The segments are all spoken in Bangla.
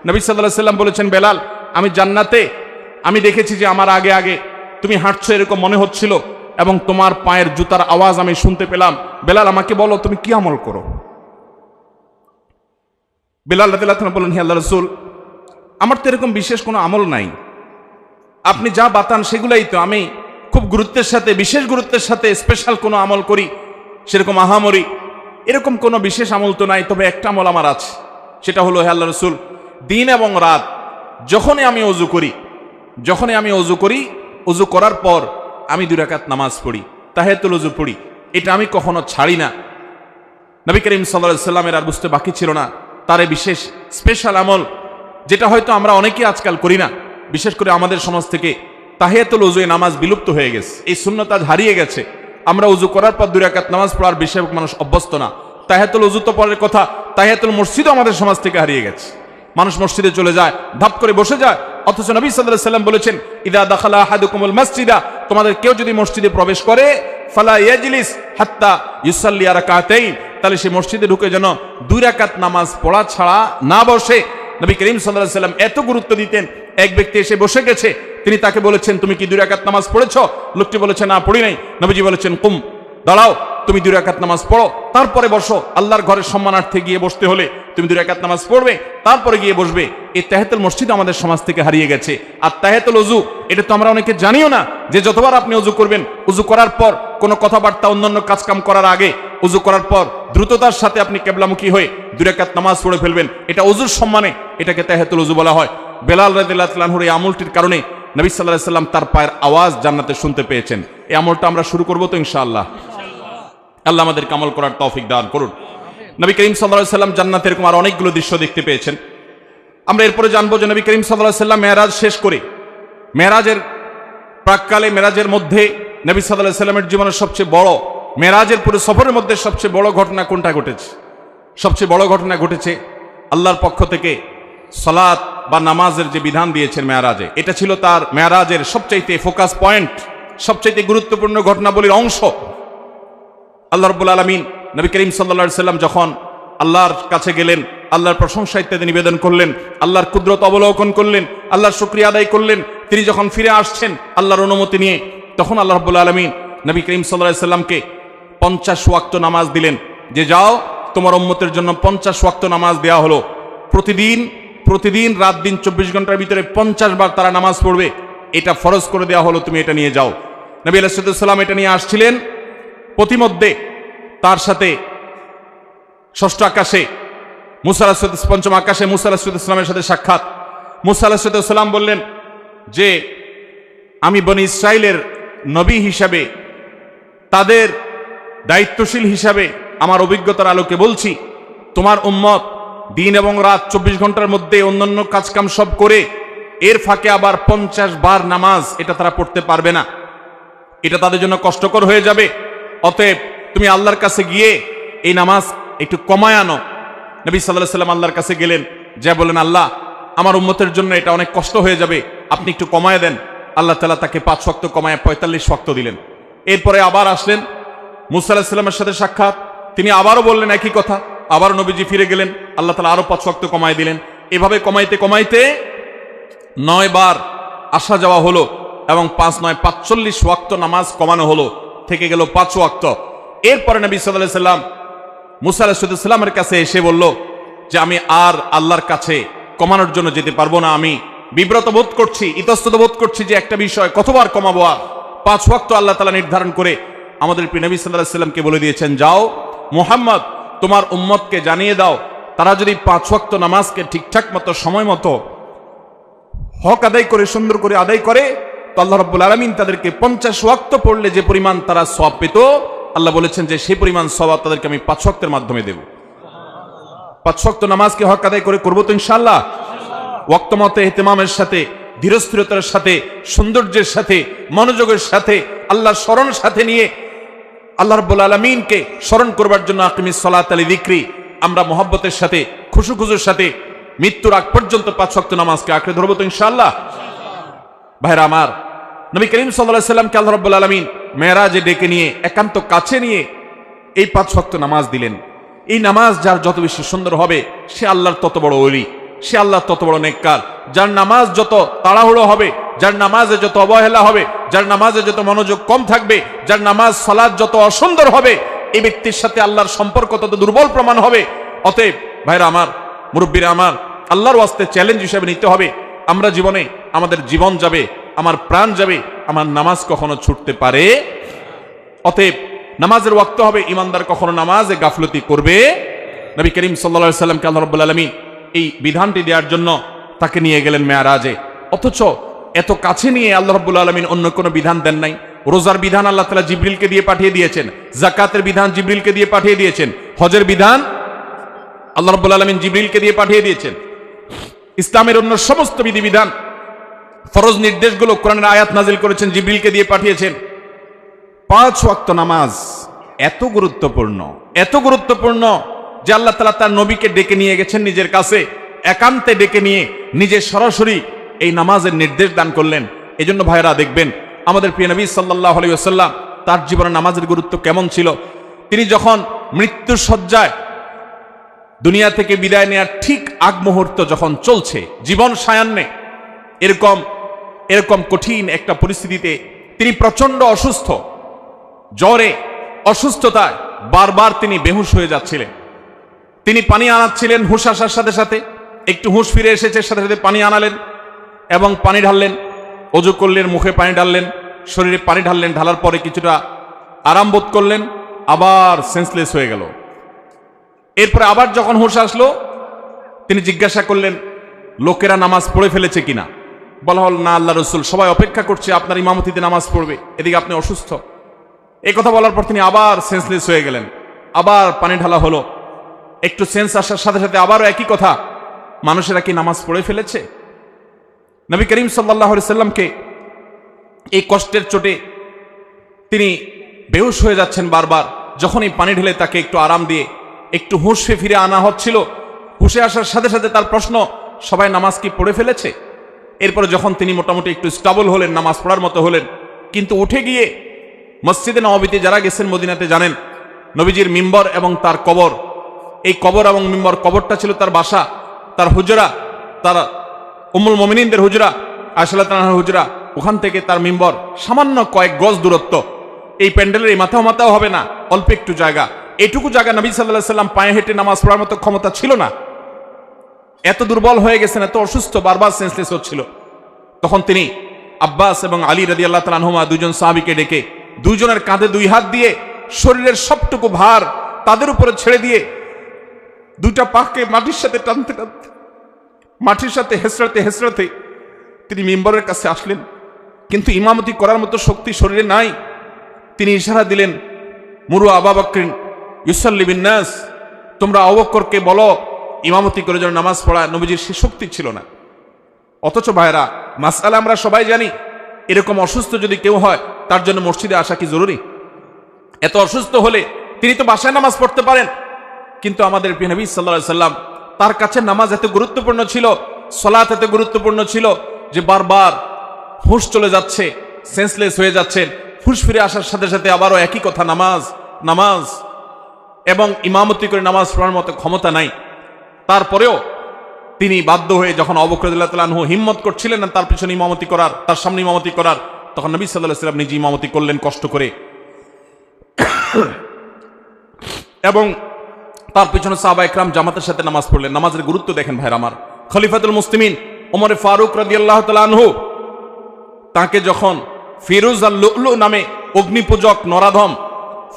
নবী সাল্লাল্লাহু আলাইহি ওয়াসাল্লাম বলেছেন, বেলাল, আমি জান্নাতে আমি দেখেছি যে আমার আগে আগে তুমি হাঁটছো এরকম মনে হচ্ছিল এবং তোমার পায়ের জুতার আওয়াজ আমি শুনতে পেলাম। বেলাল, আমাকে বলো তুমি কি আমল করো? বেলাল রাদিয়াল্লাহু আনহু বললেন, হে আল্লাহর রাসূল, আমার তো এরকম বিশেষ কোনো আমল নাই, আপনি যা বাতান সেগুলাই তো। আমি খুব গুরুত্বের সাথে, বিশেষ গুরুত্বের সাথে স্পেশাল কোনো আমল করি সেরকম আহামরি এরকম কোনো বিশেষ আমল তো নাই, তবে একটা আমল আমার আছে, সেটা হলো, হে আল্লাহর রাসূল, দিন এবং রাত যখনই আমি অজু করি, অজু করার পর আমি 2 রাকাত নামাজ পড়ি, তাহিয়াতুল ওযু পড়ি, এটা আমি কখনো ছাড়ি না। নবী করিম সাল্লাল্লাহু আলাইহি ওয়াসাল্লামের আর বুঝতে বাকি ছিল না তার এই বিশেষ স্পেশাল আমল, যেটা হয়তো আমরা অনেকেই আজকাল করি না। বিশেষ করে আমাদের সমাজ থেকে তাহিয়াতুল ওযু নামাজ বিলুপ্ত হয়ে গেছে, এই সুন্নাত আজ হারিয়ে গেছে। আমরা ওযু করার পর 2 রাকাত নামাজ পড়ার বেশিরভাগ মানুষ অভ্যস্ত না। তাহিয়াতুল ওযু তো পরের কথা, তাহিয়াতুল মসজিদও আমাদের সমাজ থেকে হারিয়ে গেছে। মানুষ মসজিদে চলে যায়, ধাপ করে বসে যায়, অথচ নবী সাল্লাল্লাহু আলাইহি ওয়াসাল্লাম বলেছেন, ইদা দাখালা আহাদুকুমুল মাসজিদা, তোমাদের কেউ যদি মসজিদে প্রবেশ করে, ফালা ইয়াজলিস হাত্তা ইউসাল্লি রাকাতাইন, তাহলে সে মসজিদে ঢুকে যেন 2 রাকাত নামাজ পড়া ছাড়া না বসে। নবী করিম সাল্লাল্লাহু আলাইহি ওয়াসাল্লাম এত গুরুত্ব দিতেন। এক ব্যক্তি এসে বসে গেছে, তিনি তাকে বলেছেন, তুমি কি 2 রাকাত নামাজ পড়েছো? লোকটি বলেছে, না পড়ি নাই। নবীজি বলেছেন, কুম, দাঁড়াও, তুমি 2 রাকাত নামাজ পড়ো, তারপরে বসো। আল্লাহর ঘরের সম্মানার্থে গিয়ে বসতে হলে তুমি 2 রাকাত নামাজ পড়বে, তারপরে গিয়ে বসবে। এই তাহিয়াতুল মসজিদ আমাদের সমাজ থেকে হারিয়ে গেছে। আর তাহিয়াতুল ওযু, এটা তো আমরা অনেকে জানিও না, যে যতবার আপনি ওযু করবেন, ওযু করার পর কোনো কথাবার্তা অন্যান্য কাজকাম করার আগে, ওযু করার পর দ্রুততার সাথে আপনি কিবলামুখী হয়ে 2 রাকাত নামাজ পড়ে ফেলবেন। এটা ওযুর সম্মানে, এটাকে তাহিয়াতুল ওযু বলা হয়। বেলাল রাদিয়াল্লাহু আনহুর এই আমলটির কারণে নবী সাল্লাল্লাহু আলাইহি ওয়াসাল্লাম তার পায়ের আওয়াজ জান্নাতে শুনতে পেয়েছেন। এই আমলটা আমরা শুরু করব তো ইনশাআল্লাহ। আল্লাহ আমাদেরকে আমল করার তৌফিক দান করুন। নবী করিম সাল্লাল্লাহু আলাইহি ওয়াসাল্লাম জান্নাতে এরকম আর অনেকগুলো দৃশ্য দেখতে পেয়েছেন। আমরা এরপরে জানবো যে নবী করিম সাল্লাল্লাহু আলাইহি ওয়াসাল্লাম মেরাজ শেষ করে, মেরাজের প্রাককালে, মেরাজের মধ্যে নবী সাল্লাল্লাহু আলাইহি ওয়াসাল্লামের জীবনের সবচেয়ে বড়, মেরাজের পুরো সফরের মধ্যে সবচেয়ে বড় ঘটনা কোনটা ঘটেছে? সবচেয়ে বড় ঘটনা ঘটেছে আল্লাহর পক্ষ থেকে সালাত বা নামাজের যে বিধান দিয়েছেন মেরাজে, এটা ছিল তার মেরাজের সবচাইতে ফোকাস পয়েন্ট, সবচাইতে গুরুত্বপূর্ণ ঘটনাবলীর অংশ। আল্লাহ রাব্বুল আলামিন নবী করিম সাল্লাল্লাহু আলাইহি ওয়াসাল্লাম যখন আল্লাহর কাছে গেলেন, আল্লাহর প্রশংসা ইত্যাদি নিবেদন করলেন, আল্লাহর কুদরত অবলোকন করলেন, আল্লাহর শুকরিয়া আদায় করলেন, তিনি যখন ফিরে আসছেন আল্লাহর অনুমতি নিয়ে, তখন আল্লাহ রাব্বুল আলামিন নবী করিম সাল্লাল্লাহু আলাইহি ওয়াসাল্লামকে 50 ওয়াক্ত নামাজ দিলেন, যে যাও তোমার উম্মতের জন্য 50 ওয়াক্ত নামাজ দেওয়া হলো। প্রতিদিন রাত দিন 24 ঘন্টার ভিতরে 50 বার তারা নামাজ পড়বে, এটা ফরজ করে দেওয়া হলো, তুমি এটা নিয়ে যাও। নবী আলাইহিস সালাম এটা নিয়ে আসছিলেন। প্রতিমধ্যে তার সাথে ষষ্ঠ আকাশে মুসা আলাইহিস সালাম, পঞ্চম আকাশে মুসা আলাইহিস সালামের সাথে সাক্ষাৎ। মুসা আলাইহিস সালাম বললেন যে আমি বনি ইসরাইলের নবী হিসাবে, তাদের দায়িত্বশীল হিসাবে আমার অভিজ্ঞতার আলোকে বলছি, তোমার উম্মত দিন এবং রাত 24 ঘন্টার মধ্যে অন্যান্য কাজকাম সব করে এর ফাঁকে আবার 50 বার নামাজ এটা তারা পড়তে পারবে না, এটা তাদের জন্য কষ্টকর হয়ে যাবে। অতএব তুমি আল্লাহর কাছে গিয়ে এই নামাজ একটু কমায় আনো। নবী সাল্লাল্লাহু আলাইহি ওয়াসাল্লাম আল্লাহর কাছে গেলেন, যা বলেন, আল্লাহ আমার উম্মতের জন্য এটা অনেক কষ্ট হয়ে যাবে, আপনি একটু কমায় দেন। আল্লাহ তাআলা তাকে 5 ওয়াক্ত কমায় 45 ওয়াক্ত দিলেন। এরপরে আবার আসলেন, মুসা আলাইহিস সালামের সাথে সাক্ষাৎ, তিনি আবারও বললেন একই কথা, আবার নবীজি ফিরে গেলেন, আল্লাহ তাআলা আরো 5 ওয়াক্ত কমায় দিলেন। এভাবে কমাইতে কমাইতে 9 বার আসা যাওয়া হলো এবং 5 9 45 ওয়াক্ত নামাজ কমানো হলো, থেকে গেল 5 ওয়াক্ত। এরপরে নবী সাল্লাল্লাহু আলাইহি ওয়াসাল্লাম মুসা আলাইহিস সালামের কাছে এসে বলল যে আমি আর আল্লাহর কাছে কমানোর জন্য যেতে পারবো না, আমি বিব্রত বোধ করছি, ইতস্তত বোধ করছি যে একটা বিষয় কতবার কমাবো। আর 5 ওয়াক্ত আল্লাহ তাআলা নির্ধারণ করে আমাদের প্রিয় নবী সাল্লাল্লাহু আলাইহি ওয়াসাল্লামকে বলে দিয়েছেন, যাও মুহাম্মদ তোমার উম্মতকে জানিয়ে দাও, তারা যদি 5 ওয়াক্ত নামাজকে ঠিকঠাক মতো সময় মতো হক আদায় করে, সুন্দর করে আদায় করে, তো আল্লাহ রাব্বুল আলামিন তাদেরকে 50 ওয়াক্ত পড়লে যে পরিমাণ তারা সওয়াব পেত, আল্লাহ বলেছেন যে সেই পরিমাণ সওয়াব তাদেরকে আমি 5 ওয়াক্তের মাধ্যমে দেব। 5 ওয়াক্ত নামাজকে হক আদায় করে করবো তো ইনশাআল্লাহ। ওয়াক্ত মতে ইহতিমামের সাথে, ধীরস্থিরতার সাথে, সৌন্দর্যের সাথে, মনোযোগের সাথে, আল্লাহর স্মরণ সাথে নিয়ে আল্লাহ রাব্বুল আলামিনকে স্মরণ করবার জন্য আকিমিস সালাত আলি যিকরি, আমরা মহব্বতের সাথে, খুশুখুজুর সাথে মৃত্যুর আগ পর্যন্ত 5 ওয়াক্ত নামাজকে আঁকড়ে ধরবো তো ইনশাআল্লাহ। ভাইরা আমার, নবী করিম সাল্লাল্লাহু আলাইহি ওয়াসাল্লামকে আল্লাহ রাব্বুল আলামিন মেরাজে ডেকে নিয়ে একান্ত কাছে নিয়ে এই 5 ওয়াক্ত নামাজ দিলেন। এই নামাজ যার যত বেশি সুন্দর হবে সে আল্লাহর তত বড় ওলি। সে আল্লাহ তত বড় নেককার। যার নামাজ যত তাড়াহুড়ো হবে, যার নামাজে যত অবহেলা হবে, যার নামাজে যত মনোযোগ কম থাকবে, যার নামাজ সালাত যত অসুন্দর হবে, এই ব্যক্তির সাথে আল্লাহর সম্পর্ক তত দুর্বল প্রমাণ হবে। অতএব ভাইরা আমার, মুরব্বীরা আমার, আল্লাহর ওয়াস্তে চ্যালেঞ্জ হিসেবে নিতে হবে, আমরা জীবনে, আমাদের জীবন যাবে, আমার প্রাণ যাবে, আমার নামাজ কখনো ছুটতে পারে। অতএব নামাজের ওয়াক্ত হবে, ইমানদার কখনো নামাজে গাফলতি করবে। নবী করিম সাল্লাল্লাহু আলাইহি সাল্লামকে আল্লাহ রাব্বুল আলামিন এই বিধানটি দেওয়ার জন্য তাকে নিয়ে গেলেন মেরাজে। অথচ এত কাছে নিয়ে আল্লাহ রাব্বুল আলামিন অন্য কোনো বিধান দেন নাই। রোজার বিধান আল্লাহ তাআলা জিবরিলকে দিয়ে পাঠিয়ে দিয়েছেন, যাকাতের বিধান জিবরিলকে দিয়ে পাঠিয়ে দিয়েছেন, হজের বিধান আল্লাহ রাব্বুল আলামিন জিবরিলকে দিয়ে পাঠিয়ে দিয়েছেন। ইসলামের অন্য সমস্ত বিধিবিধান, ফরজ নির্দেশগুলো কোরআনের আয়াত নাজিল করেছেন, জিবরিলকে দিয়ে পাঠিয়েছেন। 5 ওয়াক্ত নামাজ এত গুরুত্বপূর্ণ, এত গুরুত্বপূর্ণ যে আল্লাহ তাআলা তার নবীকে ডেকে নিয়ে গেছেন নিজের কাছে, একান্তে ডেকে নিয়ে নিজে সরাসরি এই নামাজের নির্দেশ দান করলেন। এজন্য ভাইরা দেখবেন আমাদের প্রিয় নবী সাল্লাল্লাহু আলাইহি ওয়াসাল্লাম তার জীবনে নামাজের গুরুত্ব কেমন ছিল। তিনি যখন মৃত্যুর শয্যায় দুনিয়া থেকে বিদায় নেওয়ার ঠিক আগ মুহূর্ত যখন চলছে, জীবন সায়ান্নে, এরকম কঠিন একটা পরিস্থিতিতে তিনি প্রচন্ড অসুস্থ, জ্বরে, অসুস্থতায় বারবার তিনি বেহুশ হয়ে যাচ্ছিলেন। তিনি পানি আনাচ্ছিলেন, হুঁশ আসার সাথে সাথে একটু হুঁশ ফিরে এসেছে, সাথে সাথে পানি আনালেন এবং পানি ঢাললেন, ওযু করলেন, মুখে পানি ঢাললেন, শরীরে পানি ঢাললেন, ঢালার পরে কিছুটা আরাম বোধ করলেন, আবার সেন্সলেস হয়ে গেল। এরপরে আবার যখন হুঁশ আসলো, তিনি জিজ্ঞাসা করলেন লোকেরা নামাজ পড়ে ফেলেছে কিনা। বলা হল না আল্লাহ রসুল, সবাই অপেক্ষা করছে আপনার ইমামতিতে নামাজ পড়বে, এদিকে আপনি অসুস্থ। এই কথা বলার পর তিনি আবার সেন্সলেস হয়ে গেলেন, আবার পানি ঢালা হলো, একটু সেন্স আসার সাথে সাথে আবারও একই কথা, মানুষেরা কি নামাজ পড়ে ফেলেছে। নবী করিম সাল্লাল্লাহু আলাইহি সাল্লামকে এই কষ্টের চোটে তিনি বেহুশ হয়ে যাচ্ছেন বারবার। যখনই পানি ঢেলে তাকে একটু আরাম দিয়ে একটু হুঁশে ফিরে আনা হচ্ছিল, হুঁশে আসার সাথে সাথে তার প্রশ্ন, সবাই নামাজ কি পড়ে ফেলেছে। এরপরে যখন তিনি মোটামুটি একটু স্টেবল হলেন, নামাজ পড়ার মতো হলেন, কিন্তু উঠে গিয়ে মসজিদে নববীতে যারা গেছেন মদিনাতে জানেন নবীজির মিম্বর এবং তার কবর, এই কবর এবং মিম্বর, কবরটা ছিল তার বাসা, তার হুজরা, তার উম্মুল মুমিনিনদের হুজরা, আয়েশা রাদিয়াল্লাহু তাআলার হুজরা, ওখান থেকে তার মিম্বর সামান্য কয়েক গজ দূরত্ব। এই প্যান্ডেলের এই মাথাও হবে না, অল্প একটু জায়গা। এটুকু জায়গা নবী সাল্লাল্লাহু আলাইহি সাল্লাম পায়ে হেঁটে নামাজ পড়ার মতো ক্ষমতা ছিল না, এত দুর্বল হয়ে গেছেন, এত অসুস্থ, বারবার সেন্সলেস হচ্ছিল। তখন তিনি আব্বাস এবং আলী রাদিয়াল্লাহু তাআলা আনহুমা, দুজন সাহাবীকে ডেকে দুইজনের কাঁধে 2 হাত দিয়ে শরীরের সবটুকু ভার তাদের উপরে ছেড়ে দিয়ে দুইটা পাকে মাটির সাথে টানতে টানতে, মাটির সাথে হেসরাতে তিনি মিম্বরের কাছে আসলেন। কিন্তু ইমামতি করার মতো শক্তি শরীরে নাই। তিনি ইশারা দিলেন, মুরু আবু বকরিন ইউসাল্লি বিন নাস, তোমরা আবু বকরকে বলো ইমামতি করে যেন নামাজ পড়ায়। নবীজির সে শক্তি ছিল না। অথচ ভাইরা, মাসআলা আমরা সবাই জানি, এরকম অসুস্থ যদি কেউ হয় তার জন্য মসজিদে আসা কি জরুরি? এত অসুস্থ হলে তিনি তো বাসায় নামাজ পড়তে পারেন। কিন্তু আমাদের প্রিয় নবী সাল্লাল্লাহু আলাইহি সাল্লাম, তার কাছে নামাজ এত গুরুত্বপূর্ণ ছিল, সালাত এত গুরুত্বপূর্ণ ছিল যে বারবার হুঁশ চলে যাচ্ছে, সেন্সলেস হয়ে যাচ্ছেন, হুঁশ ফিরে আসার সাথে সাথে আবারও একই কথা, নামাজ, এবং ইমামতি করে নামাজ পড়ার মতো ক্ষমতা নাই। তারপরেও তিনি বাধ্য হয়ে যখন আবু বকর রাদিয়াল্লাহু তাআলা আনহু হিম্মত করছিলেন না তার পিছনে ইমামতি করার, তার সামনে ইমামতি করার, তখন নবী সাল্লাল্লাহু আলাইহি সাল্লাম নিজে ইমামতি করলেন কষ্ট করে। এবং তার পিছনে সাহাবায়ে কেরাম জামাতের সাথে নামাজ পড়লেন। নামাজের গুরুত্ব দেখেন ভাইরা আমার। খলিফাতুল মুসলিমিন ওমর ফারুক রাদিয়াল্লাহু তাআলা আনহু, তাকে যখন ফিরোজ আল লুলু নামে অগ্নিপূজক নরাধম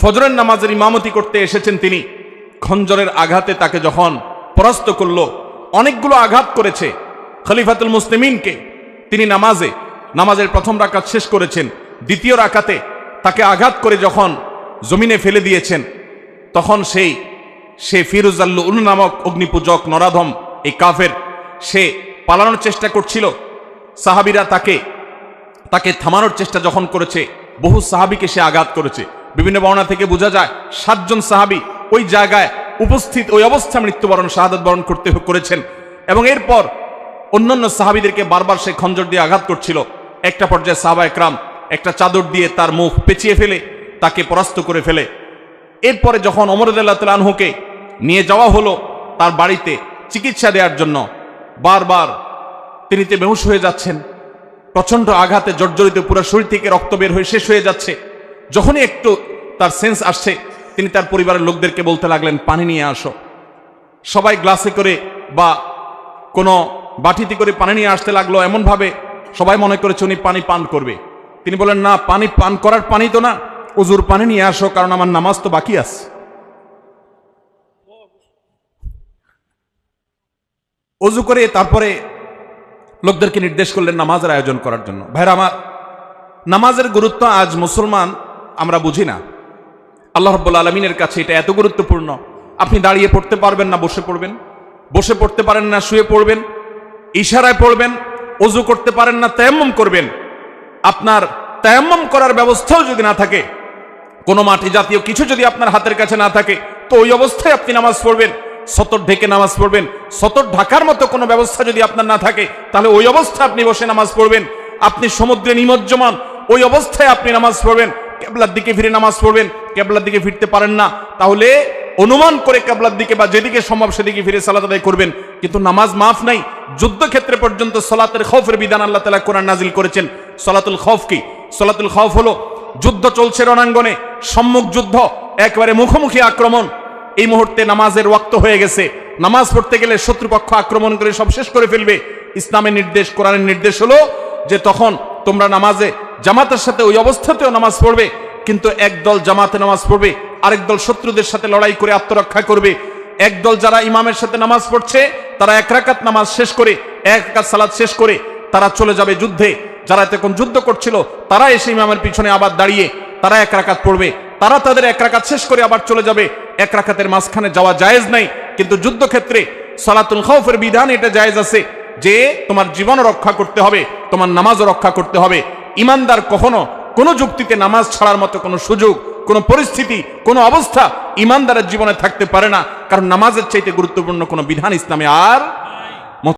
ফজরের নামাজের ইমামতি করতে এসেছেন, তিনি খঞ্জরের আঘাতে তাকে যখন পরাস্ত করলো, অনেকগুলো আঘাত করেছে খলিফাতুল মুসলিমিনকে। তিনি নামাজের প্রথম রাকাত শেষ করেছেন, দ্বিতীয় রাকাতে তাকে আঘাত করে যখন জমিনে ফেলে দিয়েছেন, তখন সে ফিরোজ আল লুলু নামক অগ্নিপূজক নরাধম, এই কাফের, সে পালানোর চেষ্টা করছিল। সাহাবীরা তাকে থামানোর চেষ্টা যখন করেছে, বহু সাহাবীকে সে আঘাত করেছে। বিভিন্ন বর্ণনা থেকে বোঝা যায় 7 জন সাহাবী ওই জায়গায় উপস্থিত, ওই অবস্থা মৃত্যুবরণ, শাহাদাত বরণ করেছেন। এবং এরপর অন্যান্য সাহাবীদেরকে বারবার সে খঞ্জর দিয়ে আঘাত করছিল। একটা পর্যায়ে সাহাবায়ে কেরাম একটা চাদর দিয়ে তার মুখ পেঁচিয়ে ফেলে তাকে পরাস্ত করে ফেলে। এরপরে যখন ওমর রাদিয়াল্লাহু তাআলা আনহুকে নিয়ে যাওয়া হলো তার বাড়িতে চিকিৎসা দেওয়ার জন্য, বারবার তিনি বেহুশ হয়ে যাচ্ছেন, প্রচন্ড আঘাতে জর্জরিত, পুরো শরীর থেকে রক্ত বের হয়ে শেষ হয়ে যাচ্ছে। যখনই একটু তার সেন্স আসছে, তিনি তার পরিবারের লোকদেরকে বলতে লাগলেন, পানি নিয়ে আসো। সবাই গ্লাসে করে বা কোনো বাটিতে করে পানি নিয়ে আসতে লাগলো, এমনভাবে সবাই মনে করেছে উনি পানি পান করবে। তিনি বলেন, না, পানি পান করার পানি তো না, ওযুর পানি নিয়ে আসো, কারণ আমার নামাজ তো বাকি আছে। ওযু করে তারপরে লোকদেরকে নির্দেশ করলেন নামাজের আয়োজন করার জন্য। ভাইরা আমার, নামাজের গুরুত্ব আজ মুসলমান আমরা বুঝি না। আল্লাহ রাব্বুল আলামিনের কাছে এটা এত গুরুত্বপূর্ণ। আপনি দাঁড়িয়ে পড়তে পারবেন না, বসে পড়বেন, বসে পড়তে পারেন না, শুয়ে পড়বেন, ইশারায় পড়বেন, ওযু করতে পারেন না, তায়াম্মুম করবেন। আপনার তায়াম্মুম করার ব্যবস্থাও যদি না থাকে, কোনো মাটি জাতীয় কিছু যদি আপনার হাতের কাছে না থাকে, তো ওই অবস্থায় আপনি নামাজ পড়বেন, সতর ঢেকে নামাজ পড়বেন। সতর ঢাকার মতো কোনো ব্যবস্থা যদি আপনার না থাকে, তাহলে ওই অবস্থায় আপনি বসে নামাজ পড়বেন। আপনি সমুদ্রে নিমজ্জমান, ওই অবস্থায় আপনি নামাজ পড়বেন, কিবলার দিকে ফিরে নামাজ পড়বেন। কিবলার দিকে ফিরতে পারেন না, তাহলে অনুমান করে কিবলার দিকে বা যেদিকে সম্ভব সেদিকে ফিরে সালাত আদায় করবেন। কিন্তু নামাজ মাফ নাই। যুদ্ধক্ষেত্রে পর্যন্ত সালাতের খৌফের বিধান আল্লাহ তাআলা কোরআন নাজিল করেছেন। সালাতুল খৌফ কি? সালাতুল খৌফ হলো যুদ্ধ চলছে রণাঙ্গনে, সম্মুখ যুদ্ধ, একেবারে মুখোমুখি আক্রমণ। এই মুহূর্তে নামাজের ওয়াক্ত হয়ে গেছে, নামাজ পড়তে গেলে শত্রুপক্ষ আক্রমণ করে সব শেষ করে ফেলবে। ইসলামের নির্দেশ, কোরআনের নির্দেশ হলো যে তখন তোমরা নামাজে জামাতের সাথে ওই অবস্থাতেও নামাজ পড়বে, কিন্তু একদল জামাতে নামাজ পড়বে, আরেক দল শত্রুদের সাথে লড়াই করে আত্মরক্ষা করবে। একদল যারা ইমামের সাথে নামাজ পড়ছে, তারা এক রাকাত নামাজ শেষ করে, এক রাকাত সালাত শেষ করে তারা চলে যাবে যুদ্ধে। যারা এতক্ষণ যুদ্ধ করছিল, তারা এসে ইমামের পিছনে আবার দাঁড়িয়ে তারা এক রাকাত পড়বে, তারা তাদের এক রাকাত শেষ করে আবার চলে যাবে। এক রাকাতের মাঝখানে যাওয়া জায়েজ নাই। কিন্তু যুদ্ধক্ষেত্রে সালাতুল খৌফের বিধান এটা জায়েজ আছে, যে তোমার জীবন রক্ষা করতে হবে, তোমার নামাজও রক্ষা করতে হবে। ইমানদার কখনো কোনো যুক্তিতে নামাজ ছাড়ার মতো কোনো সুযোগ, কোনো পরিস্থিতি, কোনো অবস্থা ইমানদারের জীবনে থাকতে পারে না, কারণ নামাজের চাইতে গুরুত্বপূর্ণ কোনো বিধান ইসলামে আর